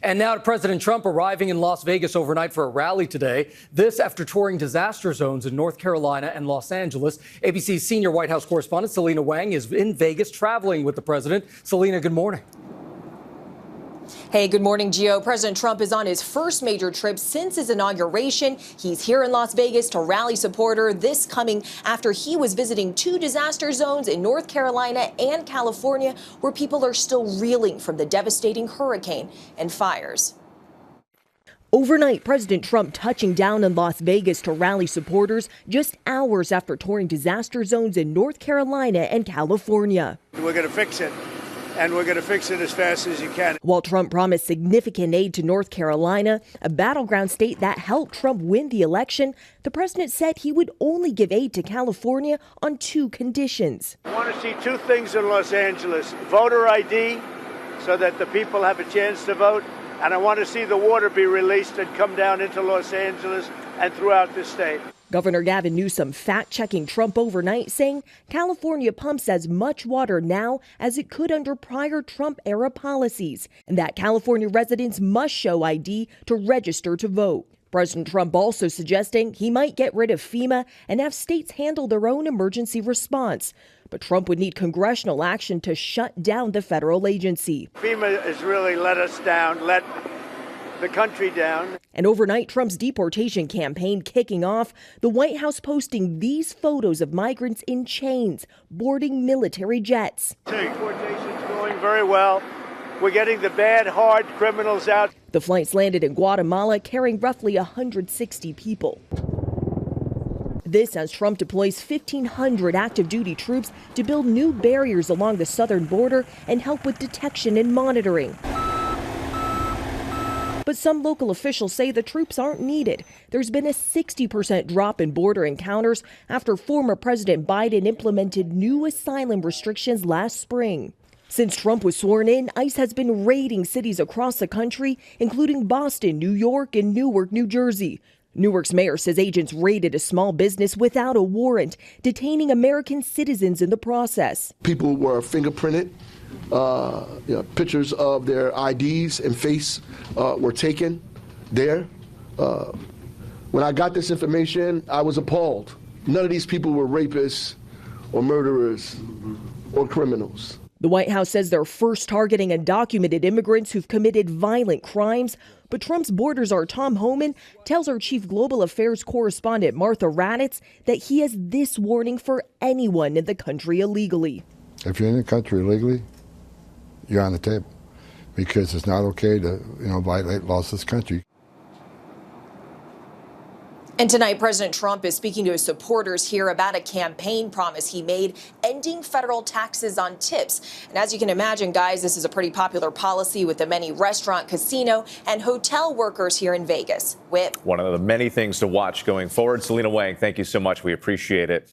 And now to President Trump arriving in Las Vegas overnight for a rally today. This after touring disaster zones in North Carolina and Los Angeles. ABC's senior White House correspondent Selena Wang is in Vegas traveling with the president. Selena, good morning. Hey, good morning, Gio. President Trump is on his first major trip since his inauguration. He's here in Las Vegas to rally supporters. This coming after he was visiting two disaster zones in North Carolina and California, where people are still reeling from the devastating hurricane and fires. Overnight, President Trump touching down in Las Vegas to rally supporters just hours after touring disaster zones in North Carolina and California. We're going to fix it. And we're going to fix it as fast as you can. While Trump promised significant aid to North Carolina, a battleground state that helped Trump win the election, the president said he would only give aid to California on two conditions. I want to see two things in Los Angeles: voter ID, so that the people have a chance to vote, and I want to see the water be released and come down into Los Angeles and throughout the state. Governor Gavin Newsom fact-checking Trump overnight, saying California pumps as much water now as it could under prior Trump-era policies, and that California residents must show ID to register to vote. President Trump also suggesting he might get rid of FEMA and have states handle their own emergency response. But Trump would need congressional action to shut down the federal agency. FEMA has really let us down, let the country down. And overnight, Trump's deportation campaign kicking off, the White House posting these photos of migrants in chains boarding military jets. Deportation's going very well. We're getting the bad, hard criminals out. The flights landed in Guatemala carrying roughly 160 people. This as Trump deploys 1,500 active duty troops to build new barriers along the southern border and help with detection and monitoring. But some local officials say the troops aren't needed. There's been a 60% drop in border encounters after former President Biden implemented new asylum restrictions last spring. Since Trump was sworn in, ICE has been raiding cities across the country, including Boston, New York, and Newark, New Jersey. Newark's mayor says agents raided a small business without a warrant, detaining American citizens in the process. People were fingerprinted. Pictures of their IDs and face were taken there. When I got this information, I was appalled. None of these people were rapists or murderers or criminals. The White House says they're first targeting undocumented immigrants who've committed violent crimes. But Trump's border czar Tom Homan tells our chief global affairs correspondent Martha Raddatz that he has this warning for anyone in the country illegally. If you're in the country illegally, you're on the table, because it's not okay to, violate laws of this country. And tonight, President Trump is speaking to his supporters here about a campaign promise he made, ending federal taxes on tips. And as you can imagine, guys, this is a pretty popular policy with the many restaurant, casino, and hotel workers here in Vegas. Whip. One of the many things to watch going forward. Selena Wang, thank you so much. We appreciate it.